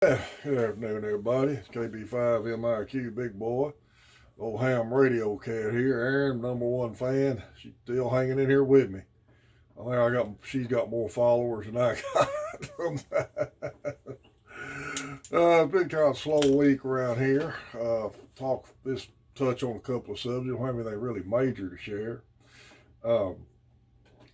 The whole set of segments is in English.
Good afternoon, everybody. It's KB5MIQ Big Boy. Old ham radio cat here. Aaron, number one fan. She's still hanging in here with me. She's got more followers than I got. It's been kind of a slow week around here. Touch on a couple of subjects. Don't have anything really major to share. Um,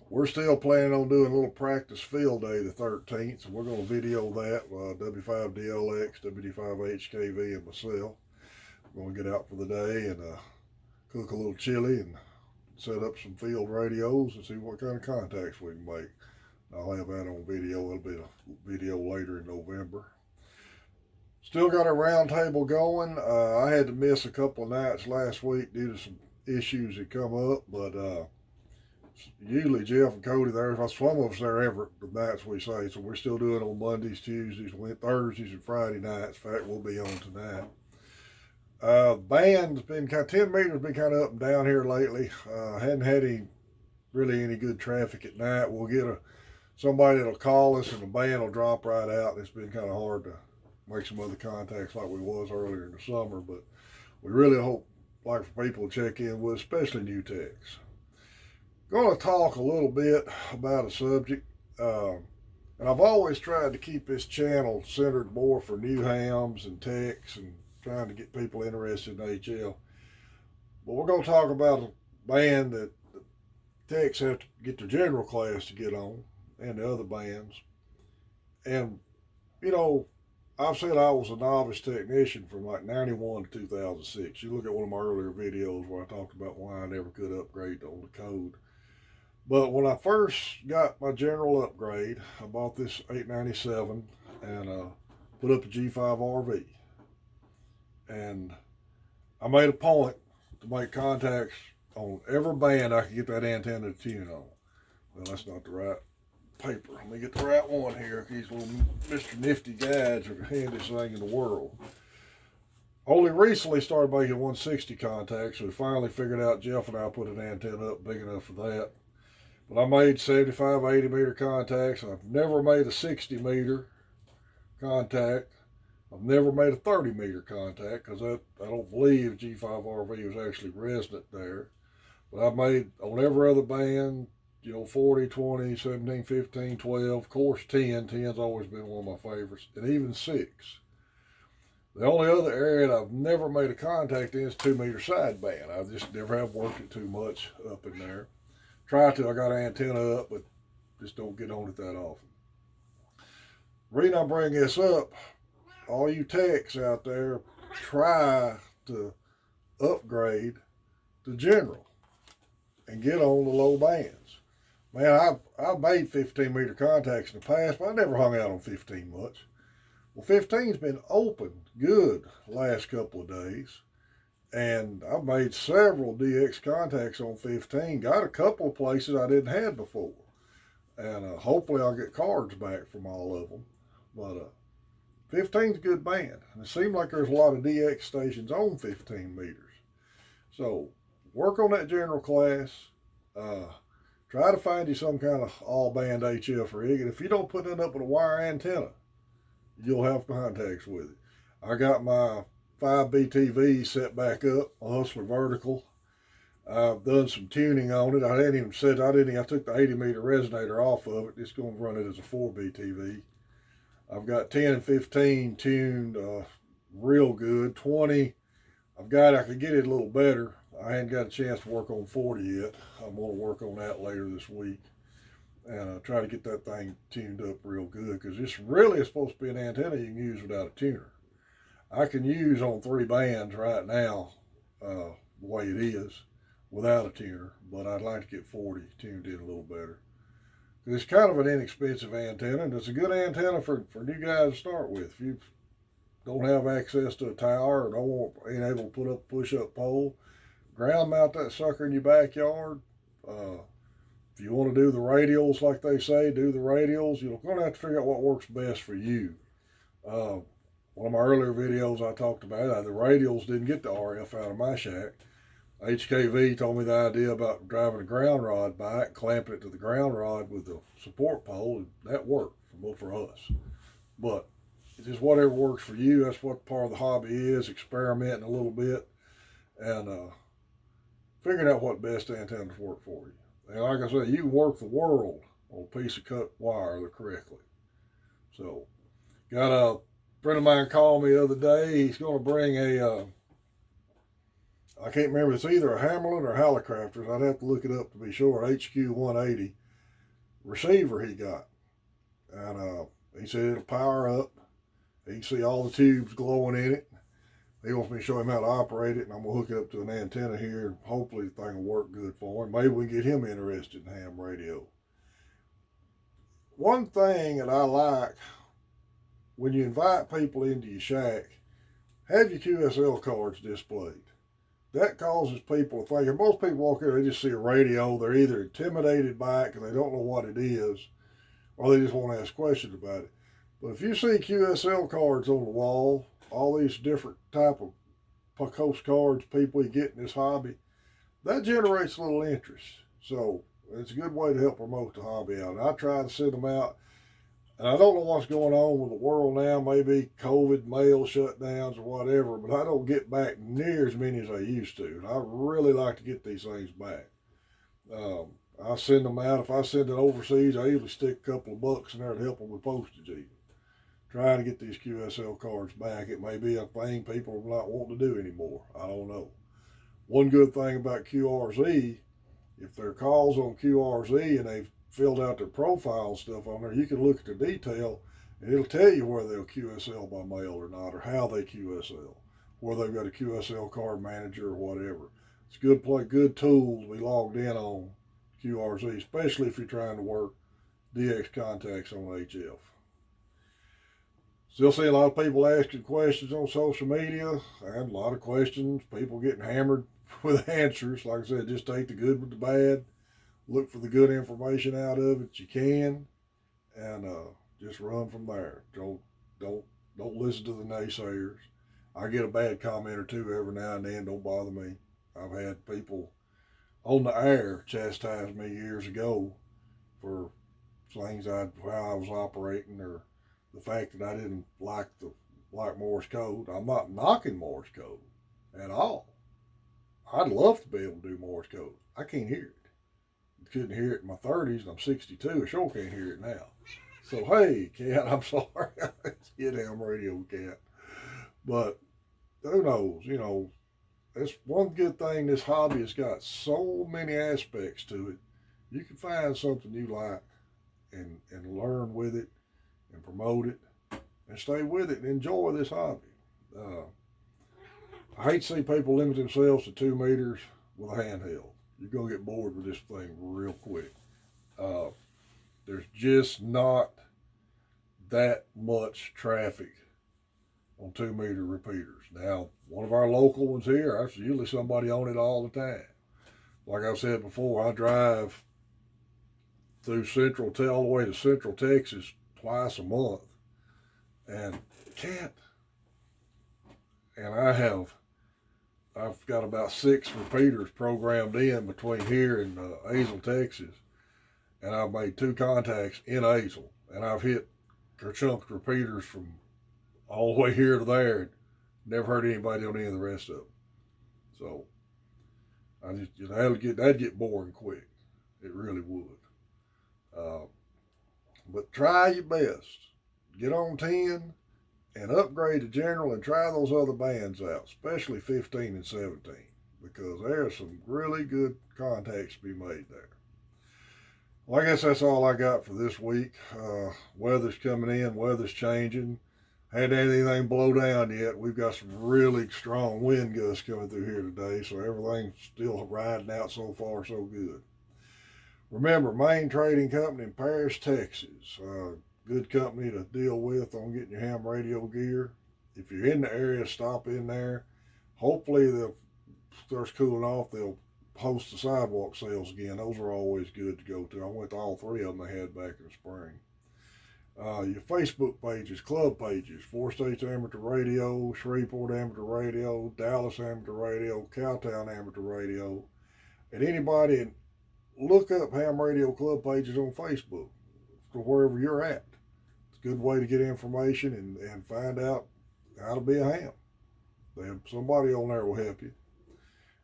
we're still planning on doing a little practice field day the 13th, so we're going to video that. W5DLX, WD5HKV, and myself. We're going to get out for the day and cook a little chili and set up some field radios and see what kind of contacts we can make. I'll have that on video. It'll be a video later in November. Still got a round table going. I had to miss a couple of nights last week due to some issues that come up, but usually Jeff and Cody there. Some of us there every the nights we say, so we're still doing it on Mondays, Tuesdays, Thursdays, and Friday nights. In fact, we'll be on tonight. Band's been 10 meters been kind of up and down here lately. Hadn't had any good traffic at night. We'll get somebody that'll call us and the band will drop right out. It's been kind of hard to make some other contacts like we was earlier in the summer, but we really hope for people to check in with, especially new techs. Going to talk a little bit about a subject, and I've always tried to keep this channel centered more for new hams and techs and trying to get people interested in HL. But we're going to talk about a band that the techs have to get their general class to get on, and the other bands. And, I've said I was a novice technician from like 91 to 2006. You look at one of my earlier videos where I talked about why I never could upgrade on the code. But when I first got my general upgrade, I bought this 897 and put up a G5 RV. And I made a point to make contacts on every band I could get that antenna to tune on. Well, that's not the right paper. Let me get the right one here. These little Mr. Nifty guides are the handiest thing in the world. Only recently started making 160 contacts, so we finally figured out Jeff and I put an antenna up big enough for that. But I made 75, 80 meter contacts. I've never made a 60 meter contact. I've never made a 30 meter contact because I don't believe G5RV was actually resident there. But I've made on every other band, 40, 20, 17, 15, 12, of course 10. 10's always been one of my favorites, and even 6. The only other area that I've never made a contact in is 2 meter sideband. I just never have worked it too much up in there. I got an antenna up, but just don't get on it that often. The reason I bring this up, all you techs out there, try to upgrade to general and get on the low bands. Man, I've made 15 meter contacts in the past, but I never hung out on 15 much. Well, 15's been open good the last couple of days. And I've made several DX contacts on 15. Got a couple of places I didn't have before. And hopefully I'll get cards back from all of them. But 15's a good band. And it seems like there's a lot of DX stations on 15 meters. So work on that general class. Try to find you some kind of all-band HF rig. And if you don't put that up with a wire antenna, you'll have contacts with it. I got my 5BTV set back up, a Hustler vertical. I've done some tuning on it. I took the 80 meter resonator off of it. It's going to run it as a 4BTV. I've got 10 and 15 tuned real good. 20, I could get it a little better. I hadn't got a chance to work on 40 yet. I'm going to work on that later this week and try to get that thing tuned up real good because this really is supposed to be an antenna you can use without a tuner. I can use on 3 bands right now the way it is without a tuner, but I'd like to get 40 tuned in a little better. It's kind of an inexpensive antenna, and it's a good antenna for new guys to start with. If you don't have access to a tower or ain't able to put up a push-up pole, ground mount that sucker in your backyard. If you want to do the radials like they say, do the radials. You're going to have to figure out what works best for you. One of my earlier videos I talked about, the radials didn't get the RF out of my shack. HKV told me the idea about driving a ground rod by it, clamping it to the ground rod with the support pole, and that worked for us. But just whatever works for you. That's what part of the hobby is, experimenting a little bit and figuring out what best antennas work for you. And like I said, you can work the world on a piece of cut wire correctly. So, got a friend of mine called me the other day. He's going to bring I can't remember, it's either a Hammerlin or Hallicrafters. I'd have to look it up to be sure. HQ 180 receiver he got. And he said it'll power up. He can see all the tubes glowing in it. He wants me to show him how to operate it, and I'm going to hook it up to an antenna here, and hopefully the thing will work good for him. Maybe we can get him interested in ham radio. One thing that I like, when you invite people into your shack, have your QSL cards displayed. That causes people to think, and most people walk in, they just see a radio, they're either intimidated by it because they don't know what it is, or they just want to ask questions about it. But if you see QSL cards on the wall, all these different type of Pecos cards people get in this hobby, that generates a little interest. So it's a good way to help promote the hobby out. And I try to send them out. And I don't know what's going on with the world now, maybe COVID, mail shutdowns or whatever, but I don't get back near as many as I used to. And I really like to get these things back. I send them out. If I send it overseas, I usually stick a couple of bucks in there to help them with postage even. Trying to get these QSL cards back. It may be a thing people are not wanting to do anymore. I don't know. One good thing about QRZ, if there are calls on QRZ and they've filled out their profile stuff on there, you can look at the detail and it'll tell you whether they'll QSL by mail or not, or how they QSL, whether they've got a QSL card manager or whatever. It's good good tool to be logged in on QRZ, especially if you're trying to work DX contacts on HF. Still see a lot of people asking questions on social media, and a lot of questions, people getting hammered with answers. Like I said, just take the good with the bad, look for the good information out of it you can, and just run from there. Don't listen to the naysayers. I get a bad comment or two every now and then. Don't bother me. I've had people on the air chastise me years ago for things how I was operating, or the fact that I didn't like Morse code. I'm not knocking Morse code at all. I'd love to be able to do Morse code. I can't hear it. Couldn't hear it in my 30s, and I'm 62. I sure can't hear it now. So, hey, Cat, I'm sorry. It's Get Ham Radio, Cat. But who knows? You know, that's one good thing. This hobby has got so many aspects to it. You can find something you like and learn with it and promote it and stay with it and enjoy this hobby. I hate to see people limit themselves to 2 meters with a handheld. You're going to get bored with this thing real quick. There's just not that much traffic on 2 meter repeaters. Now, one of our local ones here, there's usually somebody on it all the time. Like I said before, I drive through all the way to Central Texas twice a month, and I've got about 6 repeaters programmed in between here and Azle, Texas, and I've made 2 contacts in Azle, and I've hit chunked repeaters from all the way here to there. Never heard anybody on any of the rest of them. So that'd get boring quick. It really would. But try your best. Get on 10 and upgrade to general and try those other bands out, especially 15 and 17, because there's some really good contacts to be made there. Well, I guess that's all I got for this week. Weather's coming in, weather's changing. Hadn't had anything blow down yet. We've got some really strong wind gusts coming through here today, so everything's still riding out so far, so good. Remember, Main Trading Company in Paris, Texas. Good company to deal with on getting your ham radio gear. If you're in the area, stop in there. Hopefully, they'll starts cooling off. They'll host the sidewalk sales again. Those are always good to go to. I went to all 3 of them they had back in the spring. Your Facebook pages, club pages, 4 States Amateur Radio, Shreveport Amateur Radio, Dallas Amateur Radio, Cowtown Amateur Radio, and anybody, look up ham radio club pages on Facebook for wherever you're at. It's a good way to get information and find out how to be a ham. Somebody on there will help you.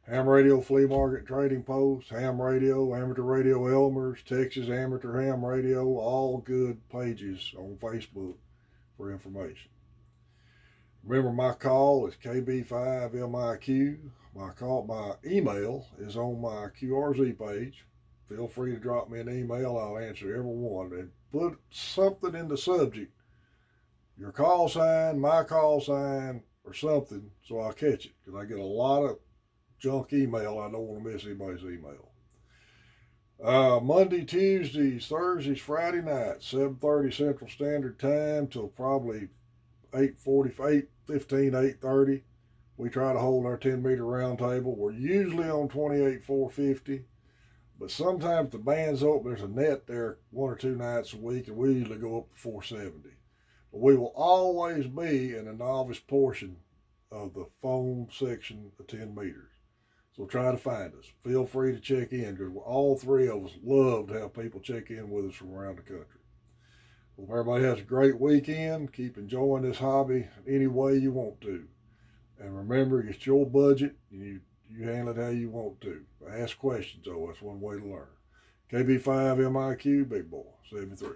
Ham Radio Flea Market Trading Post, Ham Radio, Amateur Radio Elmer's, Texas Amateur Ham Radio, all good pages on Facebook for information. Remember, my call is KB5MIQ. My email is on my QRZ page. Feel free to drop me an email. I'll answer every one. And put something in the subject, your call sign, my call sign, or something, so I'll catch it. Because I get a lot of junk email. I don't want to miss anybody's email. Monday, Tuesdays, Thursdays, Friday nights, 7:30 Central Standard Time till probably 8:45, 8:15, 8:30. We try to hold our 10-meter round table. We're usually on 28,450, but sometimes the band's open. There's a net there 1 or 2 nights a week, and we usually go up to 470. But we will always be in the novice portion of the foam section of 10 meters. So try to find us. Feel free to check in, because all three of us love to have people check in with us from around the country. Hope everybody has a great weekend. Keep enjoying this hobby any way you want to. And remember, it's your budget. You handle it how you want to. Ask questions, though. That's one way to learn. KB5MIQ, Big Boy, 73.